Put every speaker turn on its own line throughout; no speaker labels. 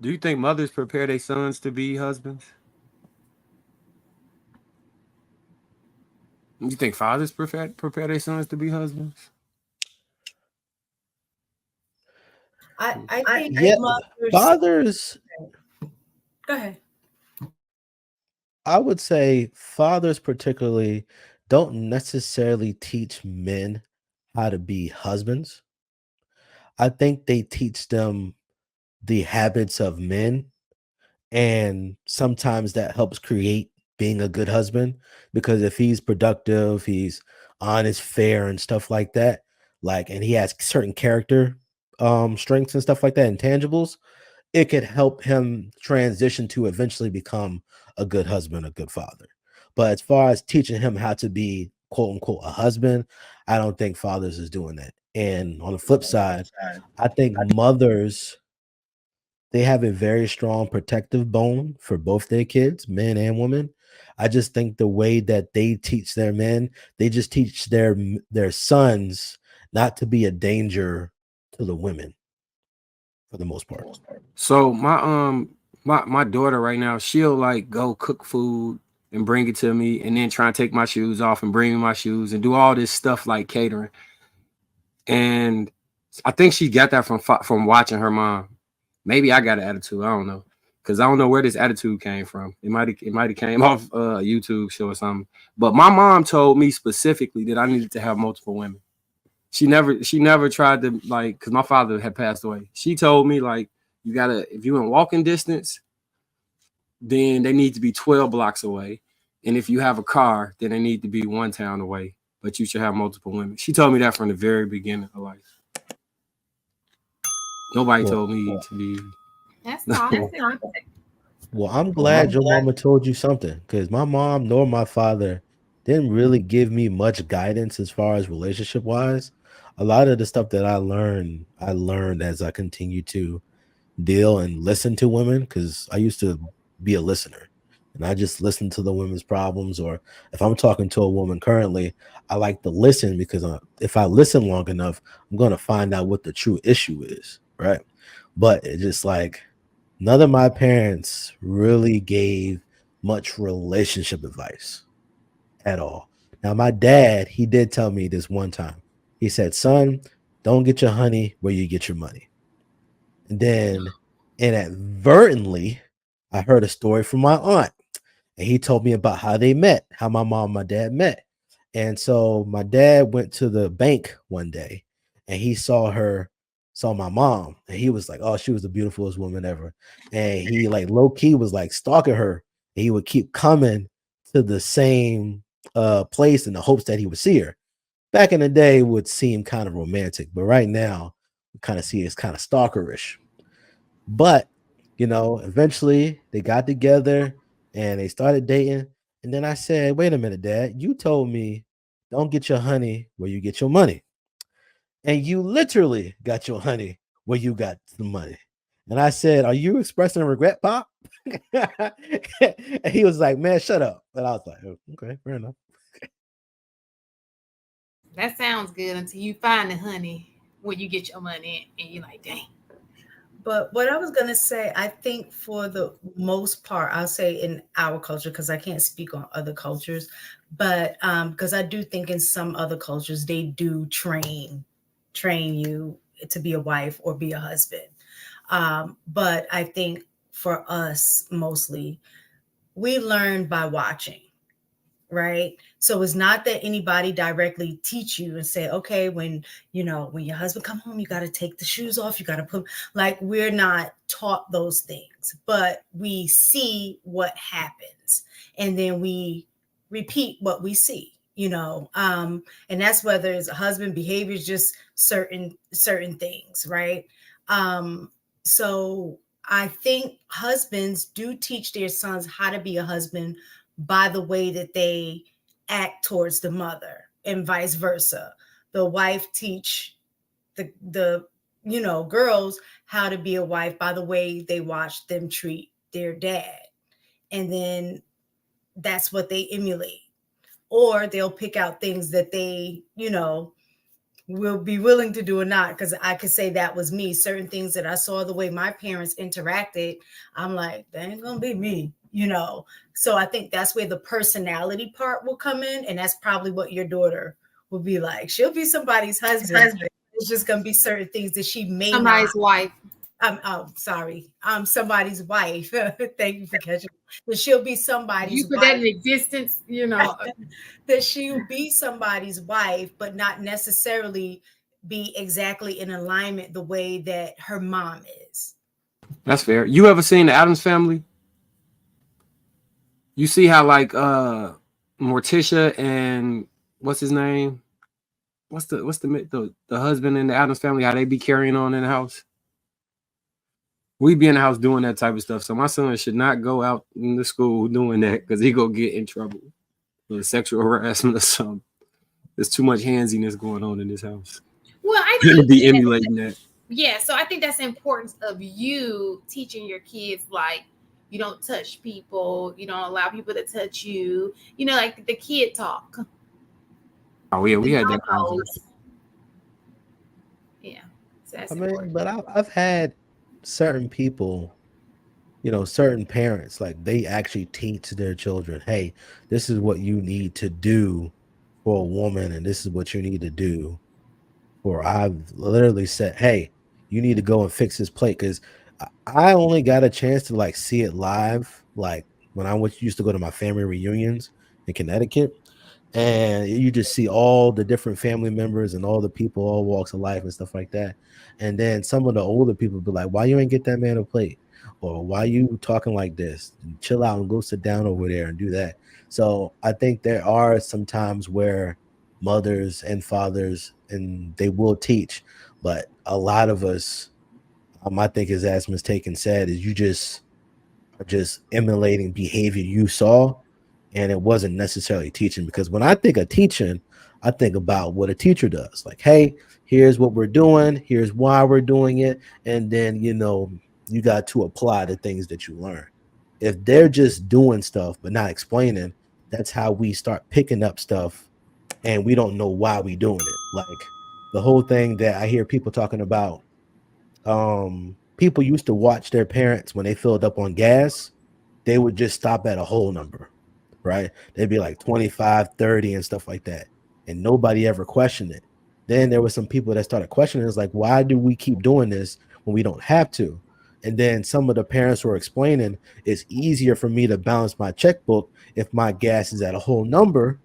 Do you think mothers prepare their sons to be husbands? Do you think fathers prepare their sons to be husbands?
I think
Yeah,
mothers.
fathers,
Go ahead.
I would say fathers particularly don't necessarily teach men how to be husbands. I think they teach them the habits of men, and sometimes that helps create being a good husband, because if he's productive, he's honest, fair, and stuff like that, like, and he has certain character strengths and stuff like that, intangibles, it could help him transition to eventually become a good husband, a good father. But as far as teaching him how to be quote unquote a husband, I don't think fathers is doing that. And on the flip side, I think mothers, they have a very strong protective bone for both their kids, men and women. I just think the way that they teach their men, they just teach their sons not to be a danger to the women for the most part.
So my daughter right now, she'll like go cook food and bring it to me and then try and take my shoes off and bring me my shoes and do all this stuff like catering. And I think she got that from watching her mom. Maybe I got an attitude. I don't know, because I don't know where this attitude came from. It might have came off a YouTube show or something. But my mom told me specifically that I needed to have multiple women. She never tried to, like, because my father had passed away. She told me, like, you gotta, if you in walking distance, then they need to be 12 blocks away. And if you have a car, then they need to be one town away. But you should have multiple women. She told me that from the very beginning of life. Nobody
Well,
told me to be.
That's
well,
toxic.
well, I'm glad your mama told you something, because my mom nor my father didn't really give me much guidance as far as relationship wise. A lot of the stuff that I learned as I continue to deal and listen to women, because I used to be a listener and I just listen to the women's problems. Or if I'm talking to a woman currently, I like to listen because if I listen long enough, I'm going to find out what the true issue is. Right. But it's just like none of my parents really gave much relationship advice at all. Now, my dad, he did tell me this one time. He said, son, don't get your honey where you get your money. And then inadvertently, I heard a story from my aunt, and he told me about how they met, how my mom and my dad met. And so my dad went to the bank one day and he saw my mom, and he was like, oh, she was the beautifulest woman ever. And he like low key was like stalking her. And he would keep coming to the same place in the hopes that he would see her. Back in the day, it would seem kind of romantic, but right now, we kind of see it's kind of stalkerish. But, eventually they got together and they started dating. And then I said, wait a minute, dad, you told me don't get your honey where you get your money. And you literally got your honey where you got the money. And I said, are you expressing regret, Pop? And he was like, man, shut up. And I was like, oh, okay, fair enough.
That sounds good until you find the honey where you get your money and you're like, dang.
But what I was gonna say, I think for the most part, I'll say in our culture, because I can't speak on other cultures, but because I do think in some other cultures they do train you to be a wife or be a husband. But I think for us mostly, we learn by watching, right? So it's not that anybody directly teach you and say, okay, when your husband come home, you got to take the shoes off, you got to put, like, we're not taught those things, but we see what happens and then we repeat what we see, and that's whether it's a husband behaviors, just certain things, right? So I think husbands do teach their sons how to be a husband by the way that they act towards the mother, and vice versa. The wife teach the girls how to be a wife by the way they watch them treat their dad, and then that's what they emulate. Or they'll pick out things that they will be willing to do or not, because I could say that was me. Certain things that I saw the way my parents interacted, I'm like, that ain't gonna be me, you know. So I think that's where the personality part will come in, and that's probably what your daughter will be like. She'll be somebody's husband. It's just gonna be certain things that she may
Somebody's
not.
wife.
Sorry. Somebody's wife. Thank you for catching. But she'll be
You
somebody's
put that in
wife.
existence, you know.
That she'll be somebody's wife, but not necessarily be exactly in alignment the way that her mom is.
That's fair. You ever seen the Adams Family? You see how like Morticia and what's his name? What's the husband in the Adams Family? How they be carrying on in the house? We be in the house doing that type of stuff. So my son should not go out in the school doing that because he gonna get in trouble for sexual harassment or something. There's too much handsiness going on in this house.
Well, I
Gonna
think
be emulating that.
yeah, so I think that's the importance of you teaching your kids, like, you don't touch people, you don't allow people to touch you, you know, like the kid talk.
Oh yeah, we
The
had that
no-nos.
conversation.
Yeah, so that's
I mean,
important.
but I've had certain people, certain parents, like they actually teach their children, hey, this is what you need to do for a woman, and this is what you need to do. Or I've literally said, hey, you need to go and fix this plate. Because I only got a chance to like see it live, like when used to go to my family reunions in Connecticut. And you just see all the different family members and all the people, all walks of life and stuff like that. And then some of the older people be like, why you ain't get that man a plate? Or why you talking like this? And chill out and go sit down over there and do that. So I think there are some times where mothers and fathers, and they will teach, but a lot of us, I think, as mistaken said, is you just are just emulating behavior you saw, and it wasn't necessarily teaching. Because when I think of teaching, I think about what a teacher does. Like, hey, here's what we're doing, here's why we're doing it, and then you got to apply the things that you learn. If they're just doing stuff but not explaining, that's how we start picking up stuff, and we don't know why we doing it. Like the whole thing that I hear people talking about, people used to watch their parents when they filled up on gas. They would just stop at a whole number, right? They'd be like 25, 30 and stuff like that, and nobody ever questioned it. Then there were some people that started questioning. It's like, why do we keep doing this when we don't have to? And then some of the parents were explaining, it's easier for me to balance my checkbook if my gas is at a whole number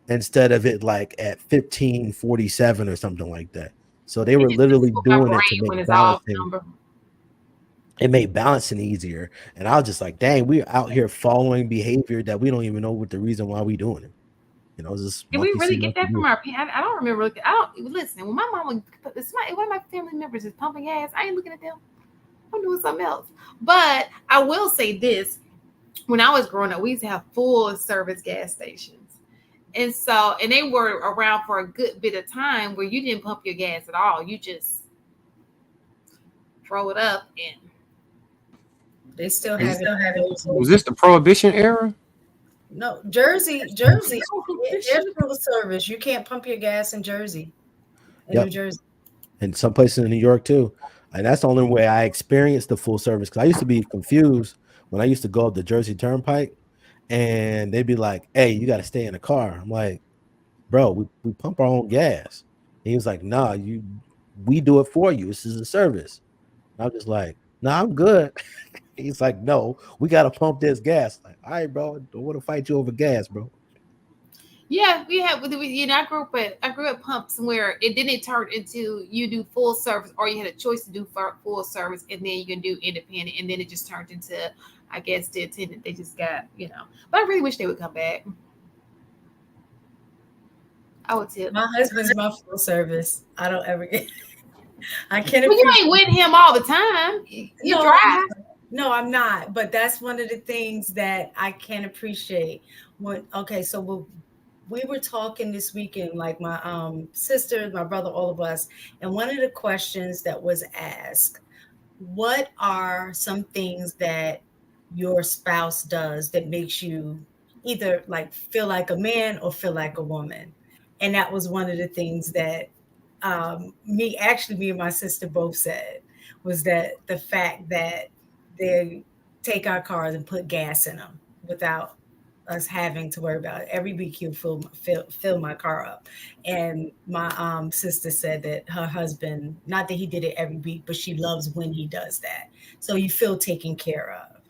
instead of it like at 15.47 or something like that. So they
It
were
just
literally
messes with my
doing it to
brain when
make
it's all
balancing.
number.
It made balancing easier. And I was just like, dang, we're out here following behavior that we don't even know what the reason why we doing it. It's just
Did we
monkey
really
see,
get
monkey
that from
do.
our parents? I don't remember. I don't listen. When my mom was one of my family members is pumping gas, I ain't looking at them. I'm doing something else. But I will say this: when I was growing up, we used to have full service gas stations, and they were around for a good bit of time where you didn't pump your gas at all. You just throw it up and
They still
Was,
have it.
was this the Prohibition era?
No, Jersey, there's full service. You can't pump your gas in Jersey, in New
Yep.
Jersey.
And some places in New York too. And that's the only way I experienced the full service. Because I used to be confused when I used to go up the Jersey Turnpike, and they'd be like, hey, you got to stay in the car. I'm like, bro, we pump our own gas. And he was like, nah, we do it for you. This is a service. And I was just like, nah, I'm good. He's like, no, we got to pump this gas. Like, all right, bro, don't want to fight you over gas, bro.
yeah, we have. I grew up pumps where it didn't turn into you do full service, or you had a choice to do full service, and then you can do independent, and then it just turned into, I guess, the attendant. They just got. But I really wish they would come back. I would tip.
My husband's my full service. I don't ever get. I can't.
Well, you ain't with him all the time. You drive.
No, I'm not. But that's one of the things that I can appreciate. So we were talking this weekend, like my sisters, my brother, all of us, and one of the questions that was asked, what are some things that your spouse does that makes you either like feel like a man or feel like a woman? And that was one of the things that me and my sister both said was that the fact that they take our cars and put gas in them without us having to worry about it. Every week he'll fill my car up. And my sister said that her husband, not that he did it every week, but she loves when he does that. So you feel taken care of.